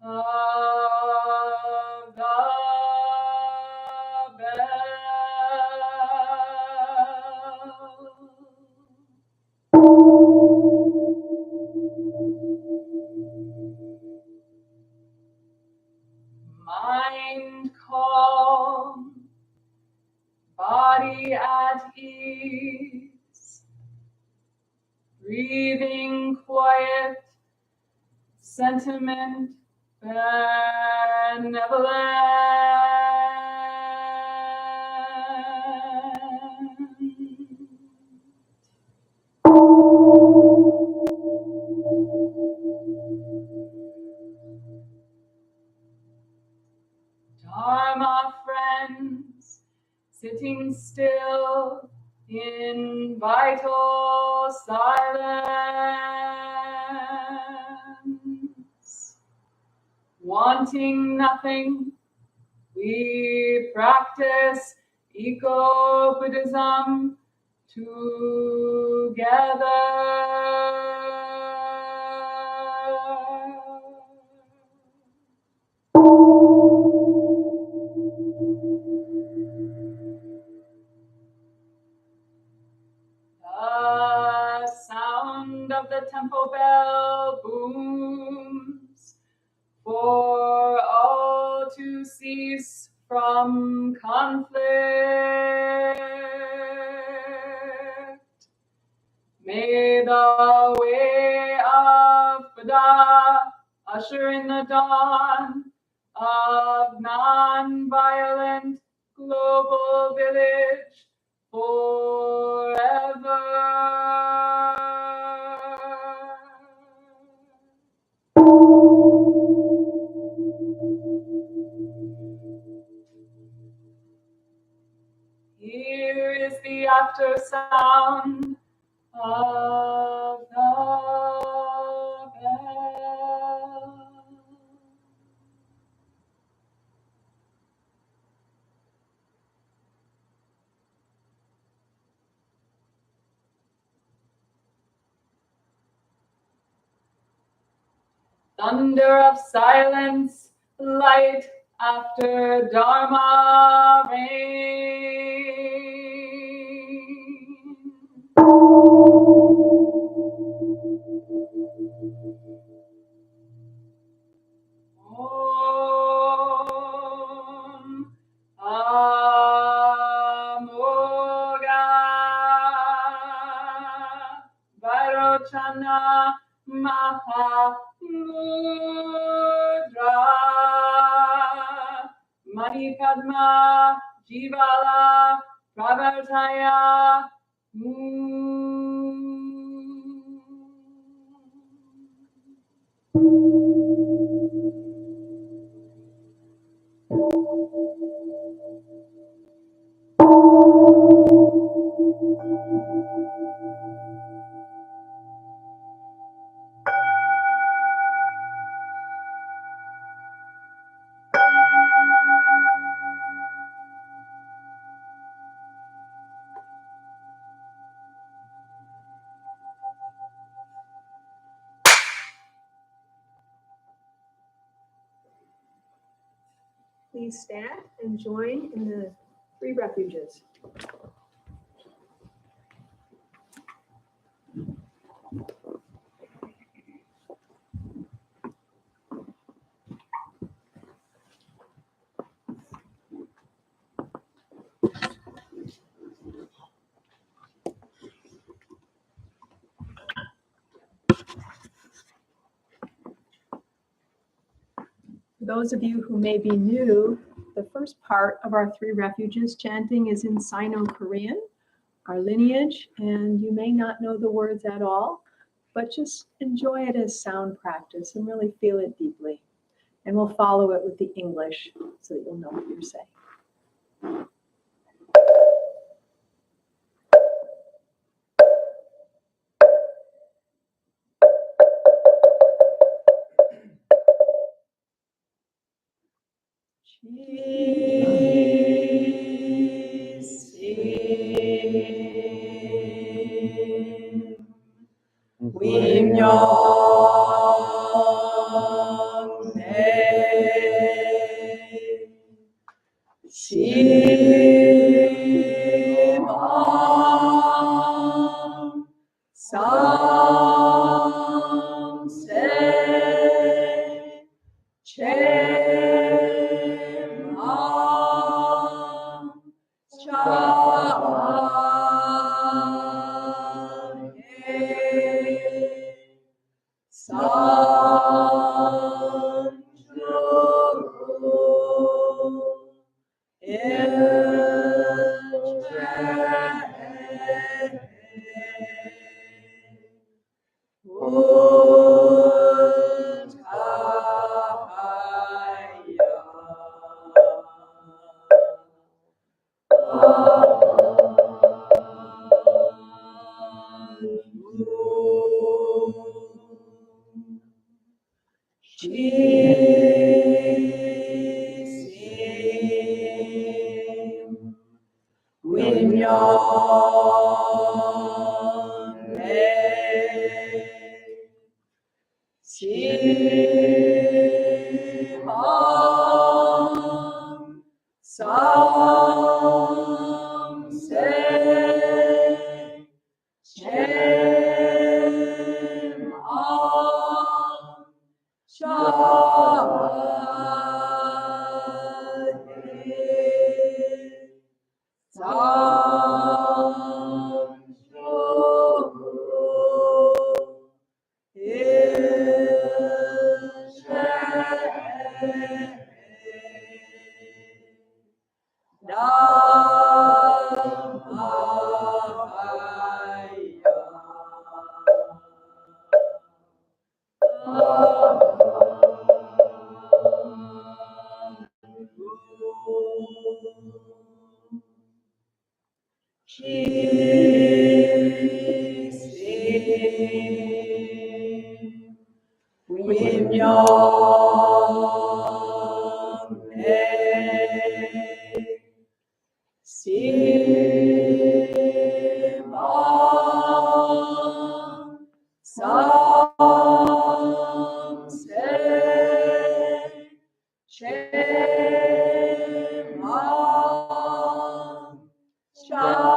of the bell. Mind calm, body at ease, breathing quiet, sentiment benevolent. Dharma friends, sitting still in vital silence, wanting nothing, we practice Eco-Buddhism together. The sound of the temple bell booms for all to cease from conflict. May the way of Buddha usher in the dawn of non-violent global village forever. Here is the after sound of the bell. Thunder of silence, light after Dharma rain. Om Amoga Vairochana Mahamudra Manipadma Jivala Pravartaya Please stand and join in the three refuges. For those of you who may be new, the first part of our three refuges chanting is in Sino-Korean, our lineage, and you may not know the words at all, but just enjoy it as sound practice and really feel it deeply. And we'll follow it with the English so that you'll know what you're saying. Wim Nyong Shisim Vinyame Shimam Samse Shem Am Shahid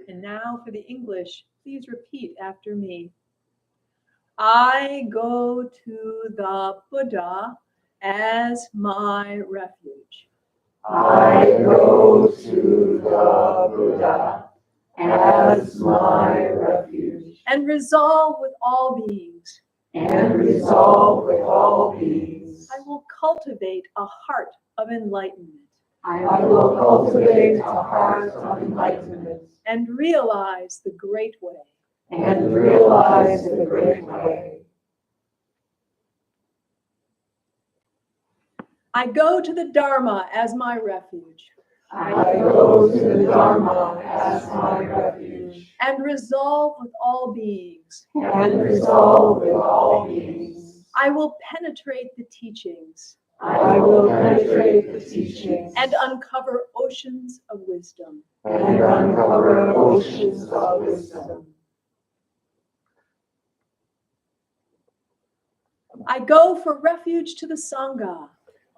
And now for the English, please repeat after me. I go to the Buddha as my refuge. I go to the Buddha as my refuge And resolve with all beings. and resolve with all beings. I will cultivate a heart of enlightenment. I will cultivate a heart of enlightenment And realize the great way. and realize the great way. I go to the Dharma as my refuge. I go to the Dharma as my refuge And resolve with all beings. and resolve with all beings. I will penetrate the teachings. I will penetrate the teachings And uncover oceans of wisdom. and uncover oceans of wisdom. I go for refuge to the Sangha.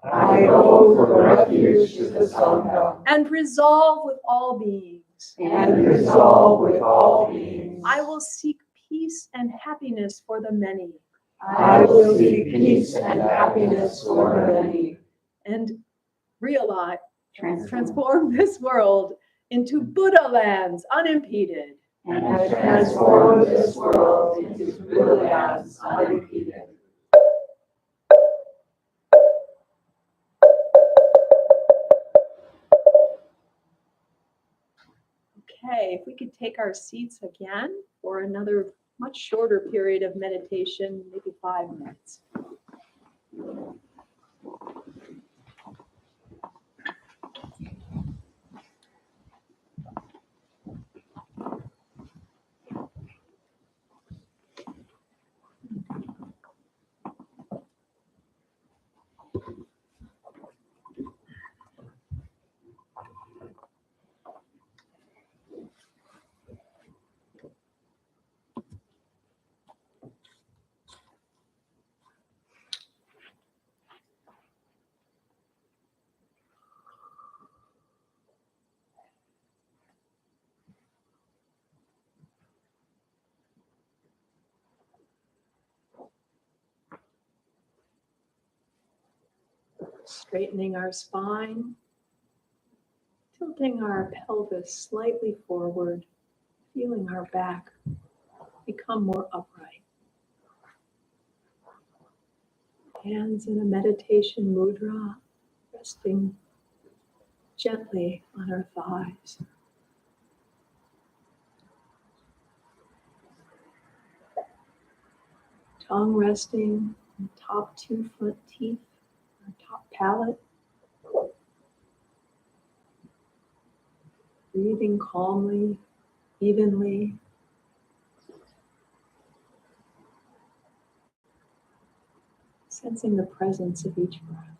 I go for refuge to the Sangha And resolve with all beings. and resolve with all beings. I will seek peace and happiness for the many. I will seek peace and happiness for the many. And realize, transform this world into Buddha lands unimpeded. And transform this world into Buddha lands unimpeded. Okay, if we could take our seats again for another much shorter period of meditation, maybe 5 minutes. Straightening our spine, tilting our pelvis slightly forward, feeling our back become more upright. Hands in a meditation mudra, resting gently on our thighs. Tongue resting on the top two front teeth, our top palate. Breathing calmly, evenly. Sensing the presence of each breath.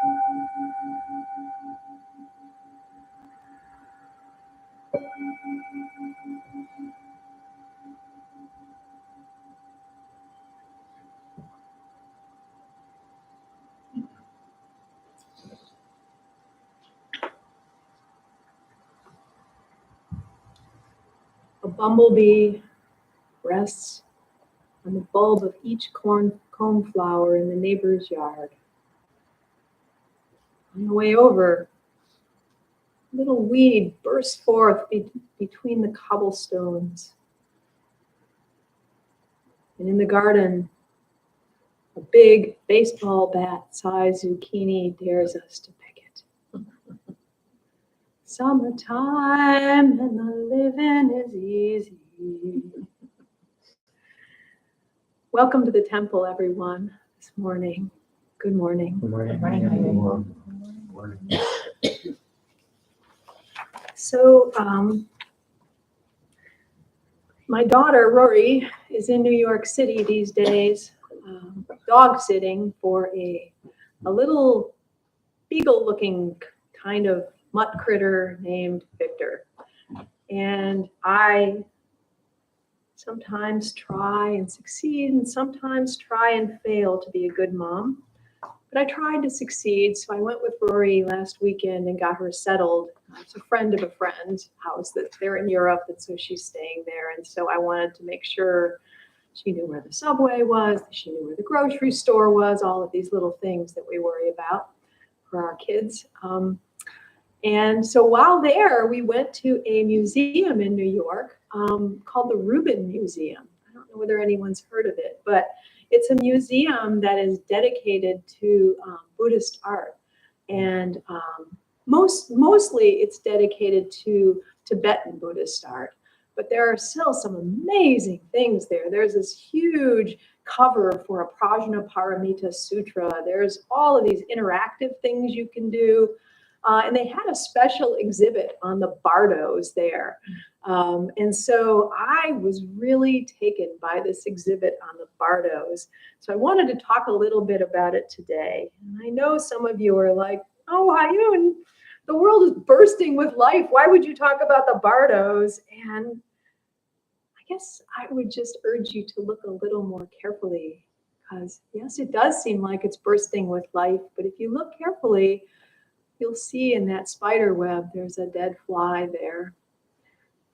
A bumblebee rests on the bulb of each cone flower in the neighbor's yard. On the way over, a little weed bursts forth between the cobblestones. And in the garden, a big baseball bat-sized zucchini dares us to pick it. Summertime and the living is easy. Welcome to the temple, everyone, this morning. Good morning. Good morning. Good morning. So, my daughter, Rory, is in New York City these days, dog sitting for a little beagle-looking kind of mutt critter named Victor. And I sometimes try and succeed and sometimes try and fail to be a good mom. But I tried to succeed, so I went with Rory last weekend and got her settled. It's a friend of a friend's house that they're in Europe, and so she's staying there. And so I wanted to make sure she knew where the subway was, that she knew where the grocery store was, all of these little things that we worry about for our kids. And so while there, we went to a museum in New York called the Rubin Museum. I don't know whether anyone's heard of it, but it's a museum that is dedicated to Buddhist art. And mostly it's dedicated to Tibetan Buddhist art. But there are still some amazing things there. There's this huge cover for a Prajnaparamita Sutra. There's all of these interactive things you can do. And they had a special exhibit on the bardos there. And so I was really taken by this exhibit on the bardos. So I wanted to talk a little bit about it today. And I know some of you are like, oh, Hayun, the world is bursting with life. Why would you talk about the bardos? And I guess I would just urge you to look a little more carefully, because yes, it does seem like it's bursting with life. But if you look carefully, you'll see in that spider web, there's a dead fly there.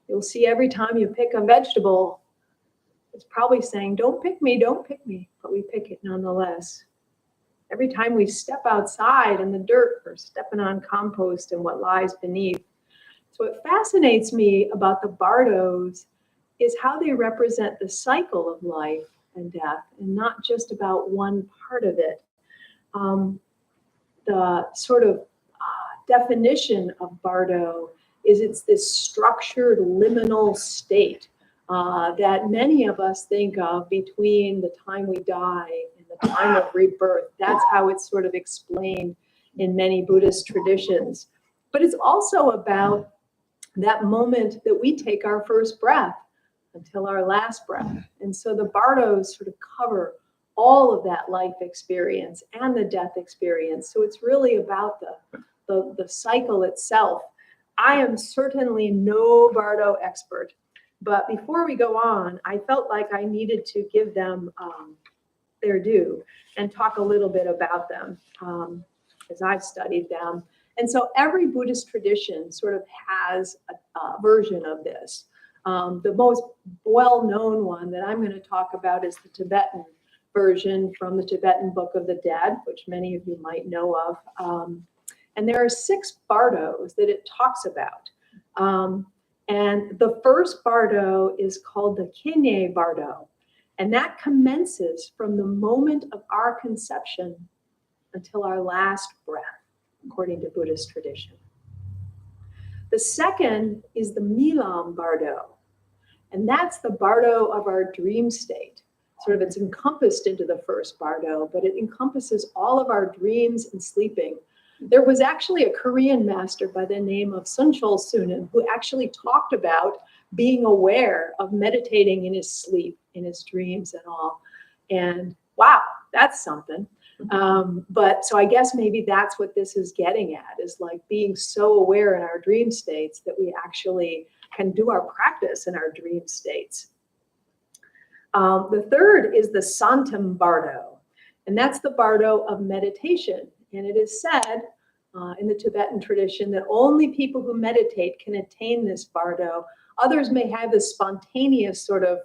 You'll see every time you pick a vegetable, it's probably saying, don't pick me, but we pick it nonetheless. Every time we step outside in the dirt, we're stepping on compost and what lies beneath. So what fascinates me about the bardos is how they represent the cycle of life and death, and not just about one part of it. The sort of definition of bardo is it's this structured liminal state that many of us think of between the time we die and the time of rebirth. That's how it's sort of explained in many Buddhist traditions. But it's also about that moment that we take our first breath until our last breath. And so the bardos sort of cover all of that life experience and the death experience. So it's really about the cycle itself. I am certainly no bardo expert, but before we go on, I felt like I needed to give them their due and talk a little bit about them as I've studied them. And so every Buddhist tradition sort of has a version of this. The most well-known one that I'm going to talk about is the Tibetan version from the Tibetan Book of the Dead, which many of you might know of. And there are 6 bardos that it talks about. And the first bardo is called the Kinye bardo. And that commences from the moment of our conception until our last breath, according to Buddhist tradition. The second is the Milam bardo. And that's the bardo of our dream state. Sort of it's encompassed into the first bardo, but it encompasses all of our dreams and sleeping. There was actually a Korean master by the name of Sunchol Sunim who actually talked about being aware of meditating in his sleep, in his dreams and all. And wow, that's something. But so I guess maybe that's what this is getting at, is like being so aware in our dream states that we actually can do our practice in our dream states. The third is the Santam Bardo, and that's the Bardo of meditation. And it is said in the Tibetan tradition that only people who meditate can attain this Bardo. Others may have this spontaneous sort of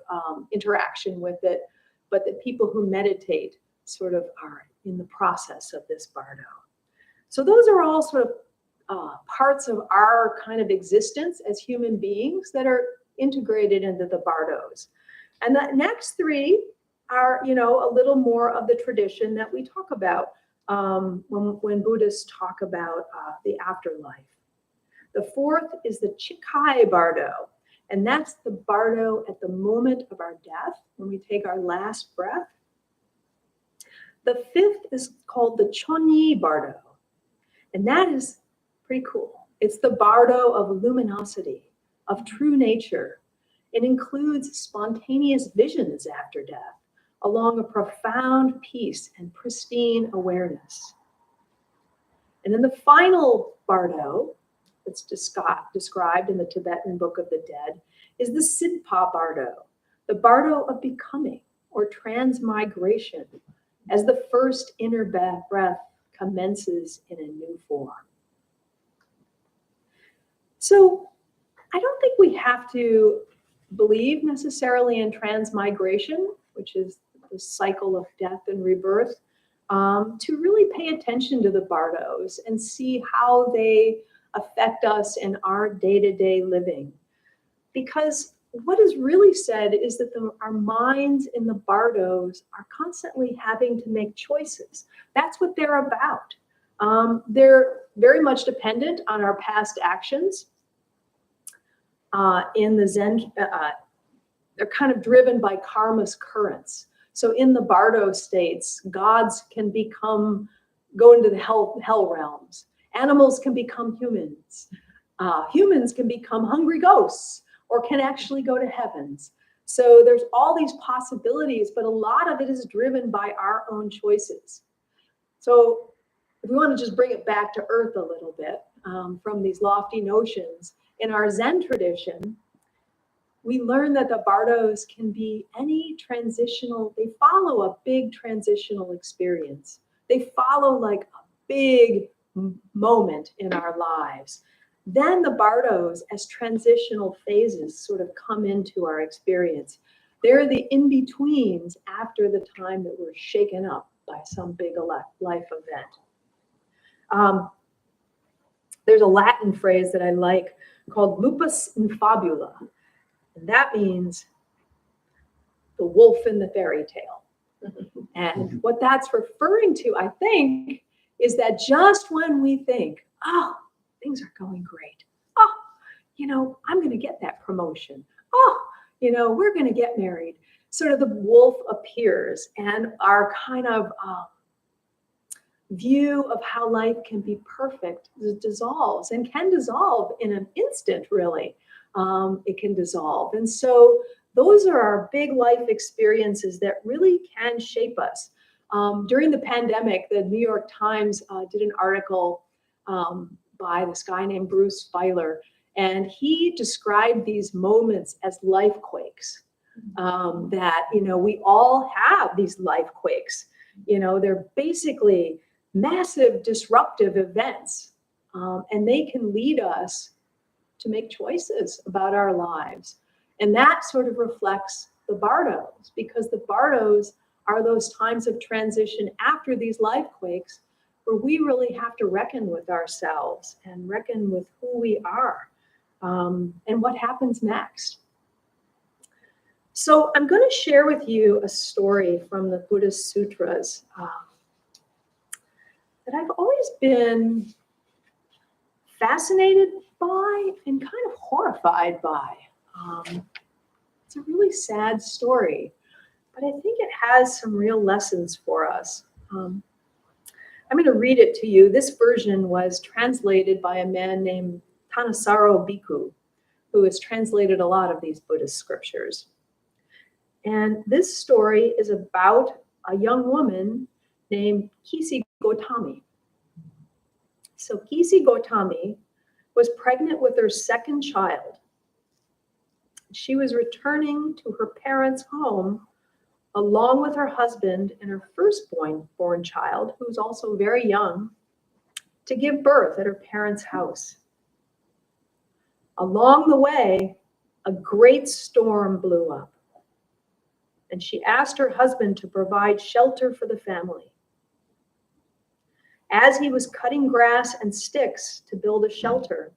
interaction with it, but the people who meditate sort of are in the process of this Bardo. So those are all sort of parts of our kind of existence as human beings that are integrated into the Bardos. And the next three are, you know, a little more of the tradition that we talk about when Buddhists talk about the afterlife. The fourth is the Chikai Bardo, and that's the Bardo at the moment of our death, when we take our last breath. The fifth is called the Chonyi Bardo, and that is pretty cool. It's the Bardo of luminosity, of true nature. It includes spontaneous visions after death, along a profound peace and pristine awareness. And then the final Bardo that's described in the Tibetan Book of the Dead is the Sidpa Bardo, the Bardo of becoming or transmigration, as the first inner breath commences in a new form. So I don't think we have to believe necessarily in transmigration, which is the cycle of death and rebirth, to really pay attention to the Bardos and see how they affect us in our day-to-day living. Because what is really said is that our minds in the Bardos are constantly having to make choices. That's what they're about. They're very much dependent on our past actions. In the Zen, they're kind of driven by karma's currents. So in the Bardo states, gods can go into the hell realms. Animals can become humans. Humans can become hungry ghosts, or can actually go to heavens. So there's all these possibilities, but a lot of it is driven by our own choices. So if we want to just bring it back to earth a little bit, from these lofty notions, in our Zen tradition, we learn that the Bardos can be any transitional, they follow a big transitional experience. They follow like a big moment in our lives. Then the Bardos, as transitional phases, sort of come into our experience. They're the in-betweens after the time that we're shaken up by some big life event. There's a Latin phrase that I like called lupus in fabula. And that means the wolf in the fairy tale. And what that's referring to, I think, is that just when we think, oh, things are going great. Oh, you know, I'm going to get that promotion. Oh, you know, we're going to get married. Sort of the wolf appears, and our kind of view of how life can be perfect dissolves, and can dissolve in an instant, really. It can dissolve. And so those are our big life experiences that really can shape us. During the pandemic, the New York Times did an article by this guy named Bruce Feiler, and he described these moments as life quakes. That, you know, we all have these life quakes. You know, they're basically massive disruptive events, and they can lead us to make choices about our lives. And that sort of reflects the Bardos, because the Bardos are those times of transition after these life quakes where we really have to reckon with ourselves and reckon with who we are, and what happens next. So I'm going to share with you a story from the Buddhist Sutras that I've always been fascinated by and kind of horrified by. It's a really sad story, but I think it has some real lessons for us. I'm going to read it to you. This version was translated by a man named Thanissaro Bhikkhu, who has translated a lot of these Buddhist scriptures. And this story is about a young woman named Kisi Gotami. So Kisi Gotami was pregnant with her second child. She was returning to her parents' home along with her husband and her firstborn child, who was also very young, to give birth at her parents' house. Along the way, a great storm blew up, and she asked her husband to provide shelter for the family. As he was cutting grass and sticks to build a shelter,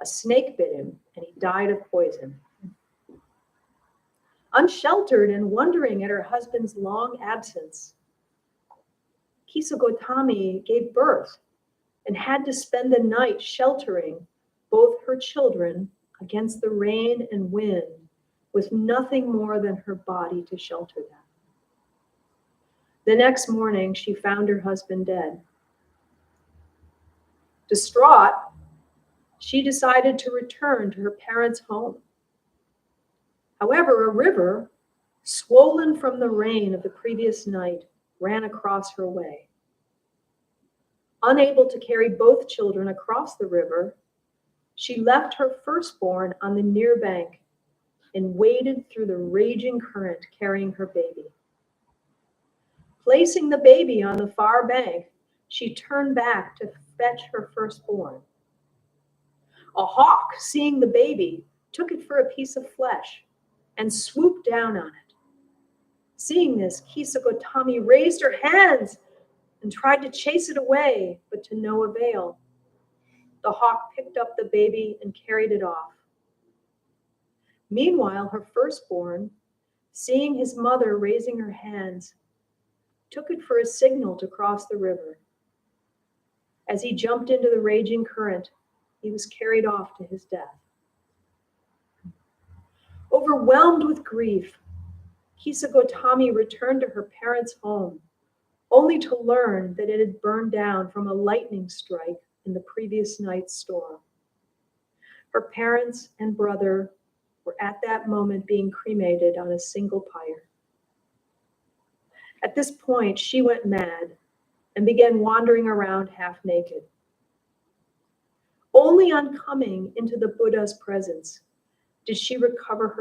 a snake bit him and he died of poison. Unsheltered and wondering at her husband's long absence, Kisa Gotami gave birth and had to spend the night sheltering both her children against the rain and wind with nothing more than her body to shelter them. The next morning, she found her husband dead. Distraught, she decided to return to her parents' home. However, a river, swollen from the rain of the previous night, ran across her way. Unable to carry both children across the river, she left her firstborn on the near bank and waded through the raging current carrying her baby. Placing the baby on the far bank, she turned back to fetch her firstborn. A hawk, seeing the baby, took it for a piece of flesh and swooped down on it. Seeing this, Kisa Gotami raised her hands and tried to chase it away, but to no avail. The hawk picked up the baby and carried it off. Meanwhile, her firstborn, seeing his mother raising her hands, took it for a signal to cross the river. As he jumped into the raging current, he was carried off to his death. Overwhelmed with grief, Kisa Gotami returned to her parents' home, only to learn that it had burned down from a lightning strike in the previous night's storm. Her parents and brother were at that moment being cremated on a single pyre. At this point, she went mad and began wandering around half naked. Only on coming into the Buddha's presence did she recover her